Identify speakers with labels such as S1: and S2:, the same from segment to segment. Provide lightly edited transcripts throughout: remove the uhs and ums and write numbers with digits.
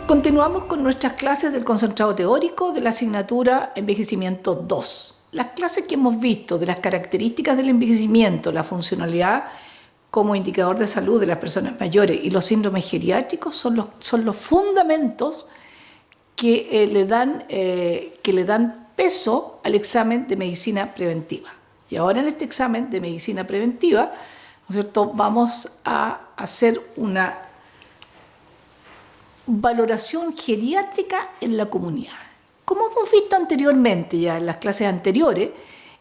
S1: Continuamos con nuestras clases del concentrado teórico de la asignatura Envejecimiento 2. Las clases que hemos visto de las características del envejecimiento, la funcionalidad como indicador de salud de las personas mayores y los síndromes geriátricos son los fundamentos que le dan peso al examen de medicina preventiva. Y ahora en este examen de medicina preventiva, ¿no es cierto?, vamos a hacer una valoración geriátrica en la comunidad. Como hemos visto anteriormente, ya en las clases anteriores,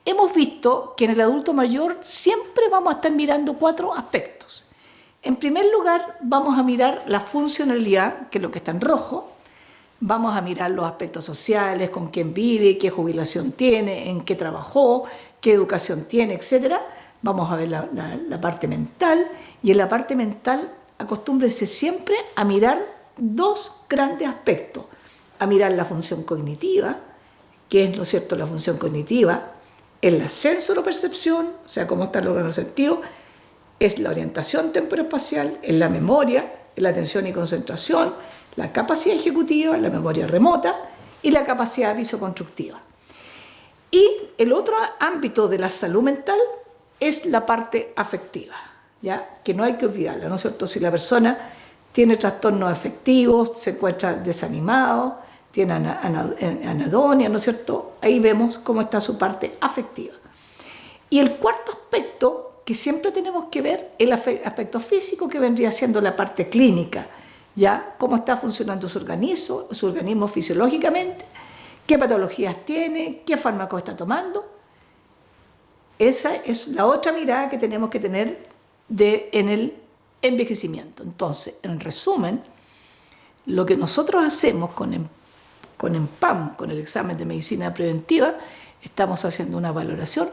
S1: hemos visto que en el adulto mayor siempre vamos a estar mirando 4 aspectos. En primer lugar, vamos a mirar la funcionalidad, que es lo que está en rojo. Vamos a mirar los aspectos sociales, con quién vive, qué jubilación tiene, en qué trabajó, qué educación tiene, etc. Vamos a ver la parte mental, y en la parte mental acostúmbrense siempre a mirar 2 grandes aspectos: a mirar la función cognitiva, que es, ¿no es cierto?, la función cognitiva, es la sensoropercepción, o sea, cómo está el órgano sentido, es la orientación temporoespacial, es la memoria, es la atención y concentración, la capacidad ejecutiva, la memoria remota y la capacidad visoconstructiva. Y el otro ámbito de la salud mental es la parte afectiva, ¿ya?, que no hay que olvidarla, ¿no es cierto? Si la persona tiene trastornos afectivos, se encuentra desanimado, tiene anedonia, ¿no es cierto? Ahí vemos cómo está su parte afectiva. Y el cuarto aspecto que siempre tenemos que ver es el aspecto físico, que vendría siendo la parte clínica, ¿ya? Cómo está funcionando su organismo fisiológicamente, qué patologías tiene, qué fármacos está tomando. Esa es la otra mirada que tenemos que tener en el envejecimiento. Entonces, en resumen, lo que nosotros hacemos con EMPAM, con el examen de medicina preventiva, estamos haciendo una valoración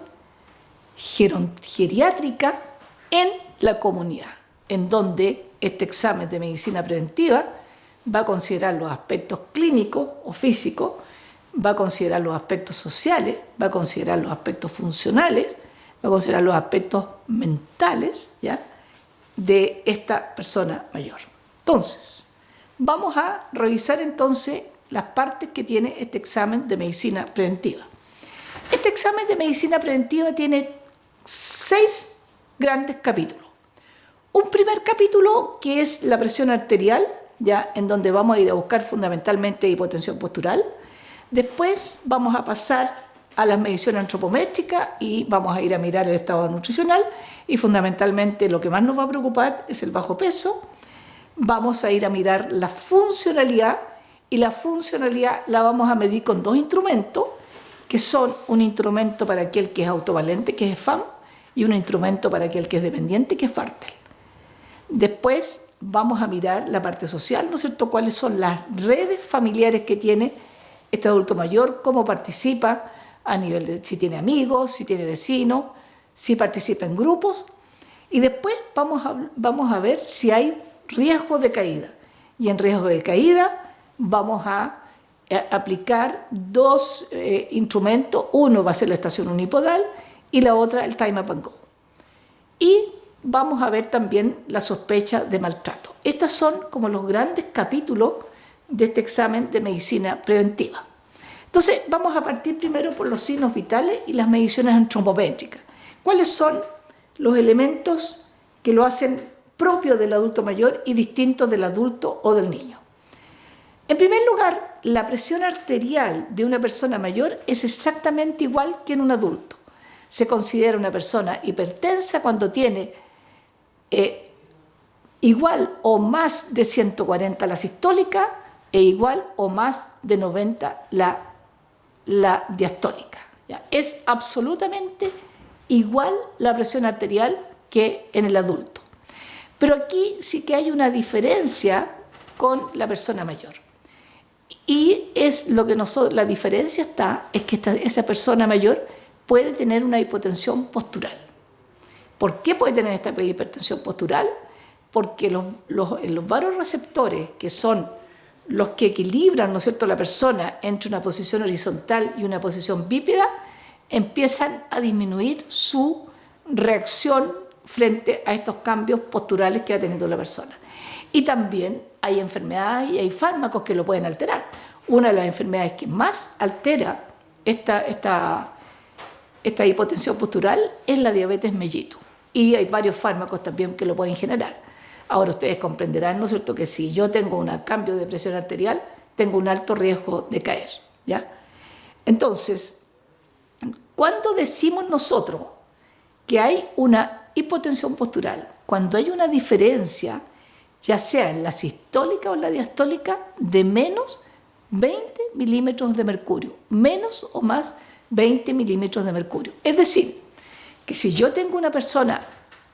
S1: geriátrica en la comunidad, en donde este examen de medicina preventiva va a considerar los aspectos clínicos o físicos, va a considerar los aspectos sociales, va a considerar los aspectos funcionales, va a considerar los aspectos mentales, ¿ya?, de esta persona mayor. Entonces, vamos a revisar entonces las partes que tiene este examen de medicina preventiva. Este examen de medicina preventiva tiene 6 grandes capítulos. Un primer capítulo que es la presión arterial, ya, en donde vamos a ir a buscar fundamentalmente hipotensión postural. Después vamos a pasar a las mediciones antropométricas y vamos a ir a mirar el estado nutricional, y fundamentalmente lo que más nos va a preocupar es el bajo peso. Vamos a ir a mirar la funcionalidad, y la funcionalidad la vamos a medir con 2 instrumentos, que son un instrumento para aquel que es autovalente, que es FAM, y un instrumento para aquel que es dependiente, que es Fartel. Después vamos a mirar la parte social, ¿no es cierto?, cuáles son las redes familiares que tiene este adulto mayor, cómo participa a nivel de si tiene amigos, si tiene vecinos, si participa en grupos. Y después vamos a ver si hay riesgo de caída. Y en riesgo de caída vamos a aplicar 2 instrumentos. Uno va a ser la estación unipodal y la otra el Time Up and Go. Y vamos a ver también la sospecha de maltrato. Estos son como los grandes capítulos de este examen de medicina preventiva. Entonces, vamos a partir primero por los signos vitales y las mediciones antropométricas. ¿Cuáles son los elementos que lo hacen propio del adulto mayor y distintos del adulto o del niño? En primer lugar, la presión arterial de una persona mayor es exactamente igual que en un adulto. Se considera una persona hipertensa cuando tiene igual o más de 140 la sistólica e igual o más de 90 la diastólica. ¿Ya? Es absolutamente igual la presión arterial que en el adulto. Pero aquí sí que hay una diferencia con la persona mayor. Y es lo que la diferencia es que esa persona mayor puede tener una hipotensión postural. ¿Por qué puede tener esta hipertensión postural? Porque los varoreceptores, que son los que equilibran, ¿no es cierto?, la persona entre una posición horizontal y una posición bípeda, empiezan a disminuir su reacción frente a estos cambios posturales que va teniendo la persona. Y también hay enfermedades y hay fármacos que lo pueden alterar. Una de las enfermedades que más altera esta hipotensión postural es la diabetes mellitus. Y hay varios fármacos también que lo pueden generar. Ahora ustedes comprenderán, ¿no es cierto?, que si yo tengo un cambio de presión arterial, tengo un alto riesgo de caer, ¿ya? Entonces, cuando decimos nosotros que hay una hipotensión postural, cuando hay una diferencia, ya sea en la sistólica o en la diastólica, de menos 20 milímetros de mercurio, menos o más 20 milímetros de mercurio. Es decir, que si yo tengo una persona,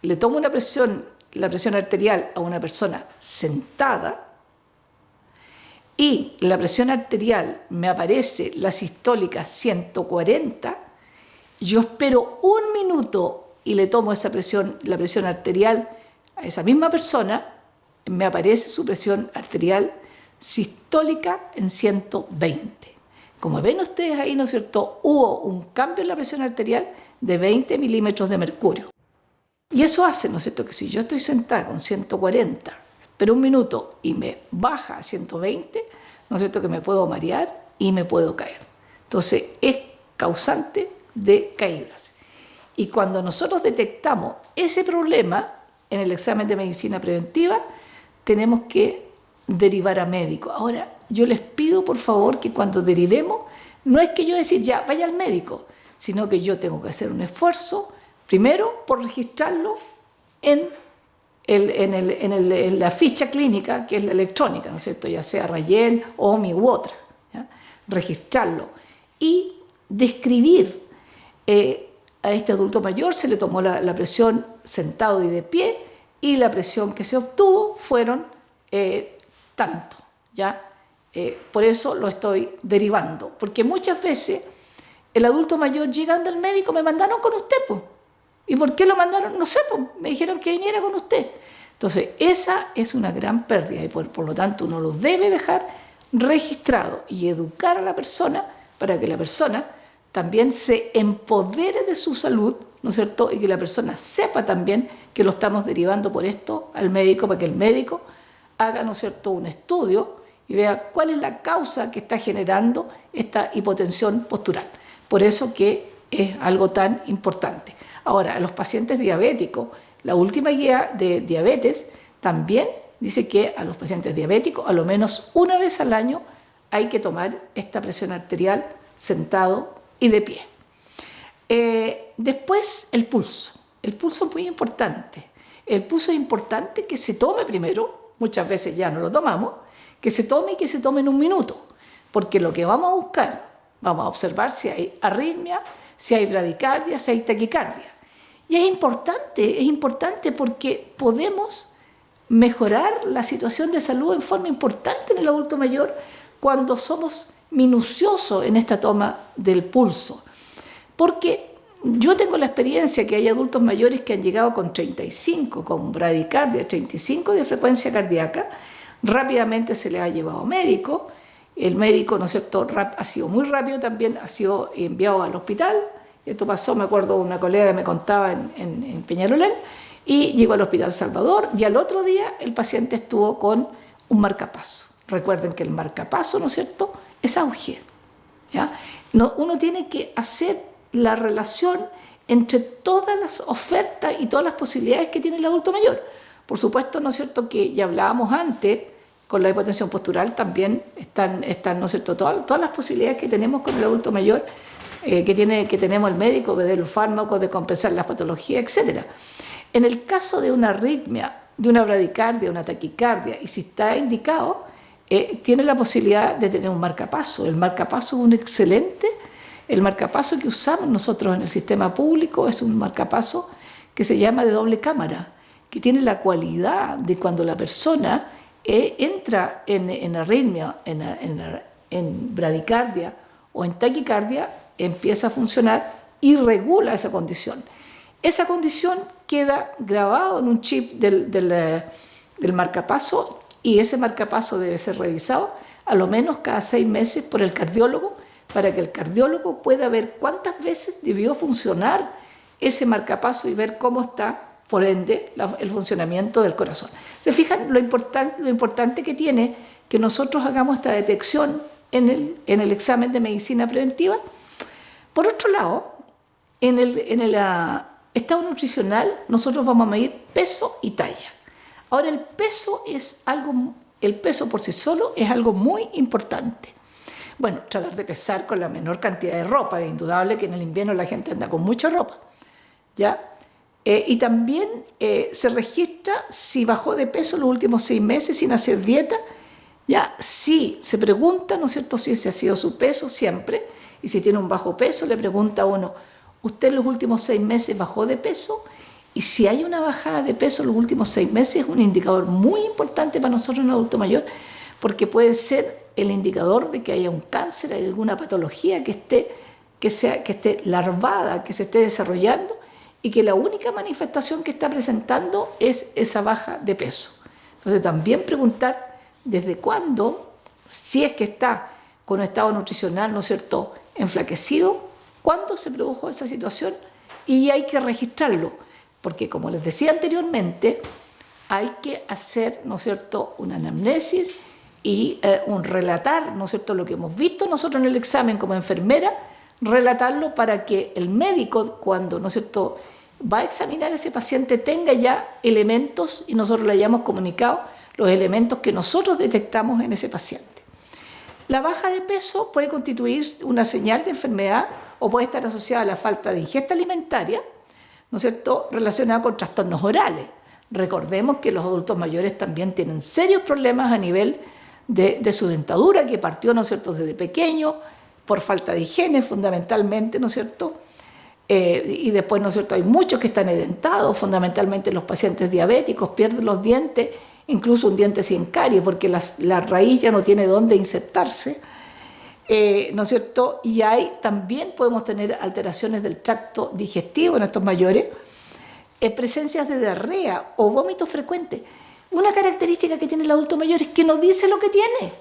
S1: le tomo la presión arterial a una persona sentada y la presión arterial me aparece la sistólica 140, yo espero un minuto y le tomo la presión arterial a esa misma persona, me aparece su presión arterial sistólica en 120. Como ven ustedes ahí, ¿no es cierto?, hubo un cambio en la presión arterial de 20 milímetros de mercurio. Y eso hace, ¿no es cierto?, que si yo estoy sentada con 140, espero un minuto y me baja a 120, ¿no es cierto?, que me puedo marear y me puedo caer. Entonces, es causante de caídas. Y cuando nosotros detectamos ese problema en el examen de medicina preventiva, tenemos que derivar a médico. Ahora, yo les pido por favor que cuando derivemos, no es que yo decir ya, vaya al médico, sino que yo tengo que hacer un esfuerzo, primero por registrarlo en la ficha clínica, que es la electrónica, ¿no es cierto?, ya sea Rayel, OMI u otra, ¿ya? Registrarlo y describir a este adulto mayor se le tomó la presión sentado y de pie, y la presión que se obtuvo fueron tanto, ¿ya? Por eso lo estoy derivando, porque muchas veces el adulto mayor llegando al médico me mandaron con usted, pues. ¿Y por qué lo mandaron? No sé, pues, me dijeron que viniera con usted. Entonces, esa es una gran pérdida y por lo tanto uno lo debe dejar registrado y educar a la persona para que la persona también se empodere de su salud, ¿no es cierto?, y que la persona sepa también que lo estamos derivando por esto al médico, para que el médico haga, ¿no es cierto?, un estudio y vea cuál es la causa que está generando esta hipotensión postural. Por eso que es algo tan importante. Ahora, a los pacientes diabéticos, la última guía de diabetes también dice que a los pacientes diabéticos, a lo menos una vez al año, hay que tomar esta presión arterial sentado y de pie. Después, el pulso. El pulso es muy importante. El pulso es importante que se tome primero, muchas veces ya no lo tomamos, que se tome y que se tome en un minuto, porque lo que vamos a buscar, vamos a observar si hay arritmia, si hay bradicardia, si hay taquicardia. Y es importante porque podemos mejorar la situación de salud en forma importante en el adulto mayor cuando somos minuciosos en esta toma del pulso. Porque yo tengo la experiencia que hay adultos mayores que han llegado con 35, con bradicardia, 35 de frecuencia cardíaca, rápidamente se les ha llevado a médico, el médico, ¿no es cierto?, ha sido muy rápido también, ha sido enviado al hospital. Esto pasó, me acuerdo, una colega que me contaba en Peñalolén, y llegó al Hospital Salvador y al otro día el paciente estuvo con un marcapaso. Recuerden que el marcapaso, ¿no es cierto?, es auge, ¿ya? Uno tiene que hacer la relación entre todas las ofertas y todas las posibilidades que tiene el adulto mayor. Por supuesto, ¿no es cierto?, que ya hablábamos antes, con la hipotensión postural también están ¿no es cierto?, todas las posibilidades que tenemos con el adulto mayor, que tenemos el médico, de los fármacos, de compensar las patologías, etc. En el caso de una arritmia, de una bradicardia, una taquicardia, y si está indicado, tiene la posibilidad de tener un marcapaso. El marcapaso es un excelente, el marcapaso que usamos nosotros en el sistema público es un marcapaso que se llama de doble cámara, que tiene la cualidad de cuando la persona entra en arritmia, en bradicardia o en taquicardia, empieza a funcionar y regula esa condición. Esa condición queda grabado en un chip del marcapaso, y ese marcapaso debe ser revisado a lo menos cada 6 meses por el cardiólogo, para que el cardiólogo pueda ver cuántas veces debió funcionar ese marcapaso y ver cómo está por ende el funcionamiento del corazón. ¿Se fijan lo importante que tiene que nosotros hagamos esta detección en el examen de medicina preventiva? Por otro lado, en el estado nutricional nosotros vamos a medir peso y talla. Ahora el peso por sí solo es algo muy importante. Bueno, tratar de pesar con la menor cantidad de ropa, es indudable que en el invierno la gente anda con mucha ropa, ¿ya? Y también se registra si bajó de peso los últimos 6 meses sin hacer dieta, ¿ya? Sí, se pregunta, ¿no es cierto?, si ese ha sido su peso siempre, y si tiene un bajo peso, le pregunta a uno, ¿usted en los últimos 6 meses bajó de peso? Y si hay una bajada de peso en los últimos 6 meses, es un indicador muy importante para nosotros en un adulto mayor, porque puede ser el indicador de que haya un cáncer, hay alguna patología que esté larvada, que se esté desarrollando, y que la única manifestación que está presentando es esa baja de peso. Entonces también preguntar desde cuándo, si es que está con un estado nutricional, ¿no es cierto?, enflaquecido, cuándo se produjo esa situación, y hay que registrarlo, porque como les decía anteriormente, hay que hacer, ¿no es cierto?, una anamnesis y un relatar, ¿no es cierto?, lo que hemos visto nosotros en el examen como enfermera, relatarlo para que el médico, cuando, ¿no es cierto?, va a examinar a ese paciente, tenga ya elementos, y nosotros le hayamos comunicado los elementos que nosotros detectamos en ese paciente. La baja de peso puede constituir una señal de enfermedad o puede estar asociada a la falta de ingesta alimentaria, ¿no es cierto?, relacionada con trastornos orales. Recordemos que los adultos mayores también tienen serios problemas a nivel de su dentadura, que partió, ¿no es cierto?, desde pequeño, por falta de higiene fundamentalmente, ¿no es cierto?, y después, ¿no es cierto?, hay muchos que están edentados, fundamentalmente los pacientes diabéticos, pierden los dientes, incluso un diente sin caries, porque la raíz ya no tiene dónde insertarse, ¿no es cierto?, y también podemos tener alteraciones del tracto digestivo en estos mayores, presencias de diarrea o vómitos frecuentes. Una característica que tiene el adulto mayor es que no dice lo que tiene,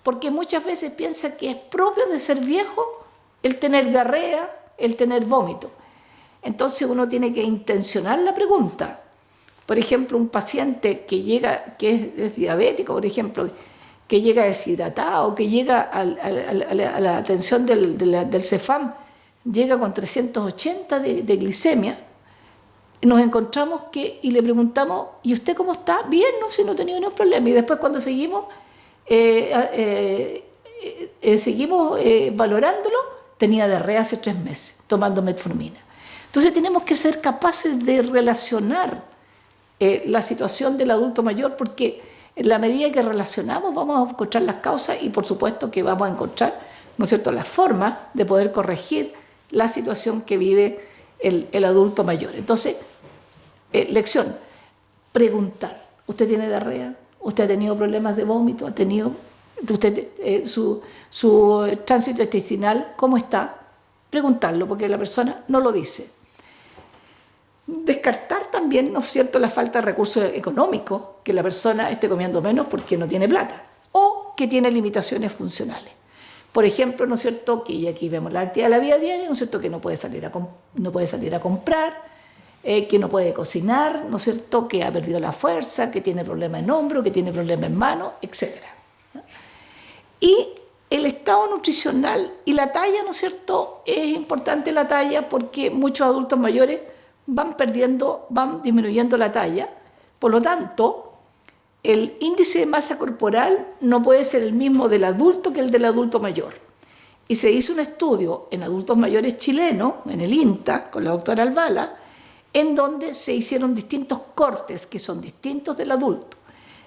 S1: porque muchas veces piensa que es propio de ser viejo el tener diarrea, el tener vómito. Entonces uno tiene que intencionar la pregunta. Por ejemplo, un paciente que es diabético, por ejemplo, que llega deshidratado, que llega a la atención del CEFAM, llega con 380 de glicemia, nos encontramos y le preguntamos, ¿y usted cómo está? Bien, no, si no he tenido ningún problema. Y después cuando seguimos valorándolo, tenía diarrea hace 3 meses, tomando metformina. Entonces tenemos que ser capaces de relacionar la situación del adulto mayor, porque en la medida que relacionamos vamos a encontrar las causas y por supuesto que vamos a encontrar, ¿no es cierto?, las formas de poder corregir la situación que vive el adulto mayor. Entonces, lección, preguntar. ¿Usted tiene diarrea? ¿Usted ha tenido problemas de vómito? ¿Ha tenido su tránsito intestinal? ¿Cómo está? Preguntarlo, porque la persona no lo dice. Descartar también, ¿no es cierto?, la falta de recursos económicos, que la persona esté comiendo menos porque no tiene plata o que tiene limitaciones funcionales. Por ejemplo, ¿no es cierto?, que y aquí vemos la actividad de la vida diaria, ¿no es cierto?, que no puede salir a comprar, que no puede cocinar, ¿no es cierto?, que ha perdido la fuerza, que tiene problemas en hombro, que tiene problemas en mano, etc. Y el estado nutricional y la talla, ¿no es cierto?, es importante la talla porque muchos adultos mayores van disminuyendo la talla. Por lo tanto, el índice de masa corporal no puede ser el mismo del adulto que el del adulto mayor. Y se hizo un estudio en adultos mayores chilenos, en el INTA, con la doctora Albala, en donde se hicieron distintos cortes que son distintos del adulto.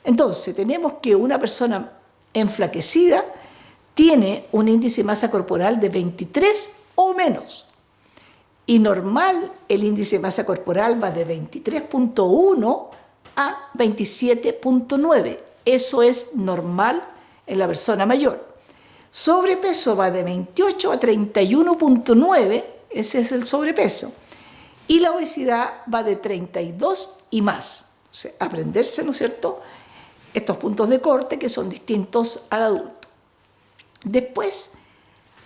S1: Entonces, tenemos que una persona enflaquecida tiene un índice de masa corporal de 23 o menos. Y normal, el índice de masa corporal va de 23.1 a 27.9. Eso es normal en la persona mayor. Sobrepeso va de 28 a 31.9, ese es el sobrepeso. Y la obesidad va de 32 y más. O sea, aprenderse, ¿no es cierto?, estos puntos de corte que son distintos al adulto. Después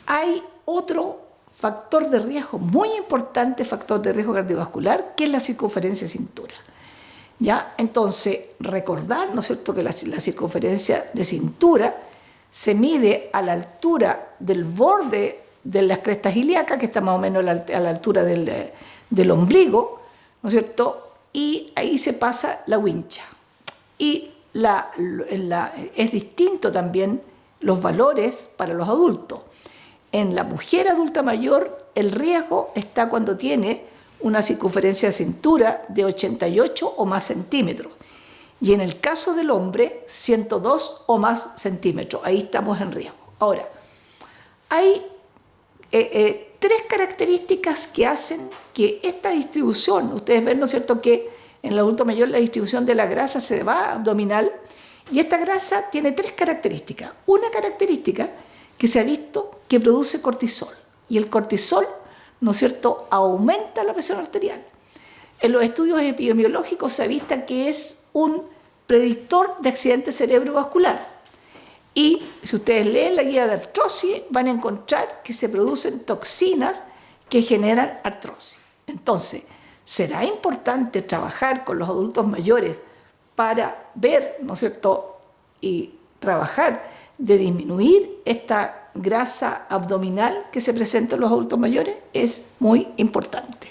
S1: hay otro factor de riesgo muy importante, factor de riesgo cardiovascular, que es la circunferencia de cintura. ¿Ya? Entonces, recordar, ¿no es cierto?, que la circunferencia de cintura se mide a la altura del borde de las crestas ilíacas, que está más o menos a la altura del ombligo, ¿no es cierto?, y ahí se pasa la wincha. Y es distinto también los valores para los adultos. En la mujer adulta mayor, el riesgo está cuando tiene una circunferencia de cintura de 88 o más centímetros. Y en el caso del hombre, 102 o más centímetros. Ahí estamos en riesgo. Ahora, hay tres características que hacen que esta distribución, ustedes ven, ¿no es cierto?, que en el adulto mayor la distribución de la grasa se va abdominal, y esta grasa tiene tres características. Una característica que se ha visto que produce cortisol, y el cortisol, ¿no es cierto?, aumenta la presión arterial. En los estudios epidemiológicos se ha visto que es un predictor de accidente cerebrovascular. Y si ustedes leen la guía de artrosis, van a encontrar que se producen toxinas que generan artrosis. Entonces, será importante trabajar con los adultos mayores para ver, ¿no es cierto?, y trabajar de disminuir esta grasa abdominal que se presenta en los adultos mayores. Es muy importante.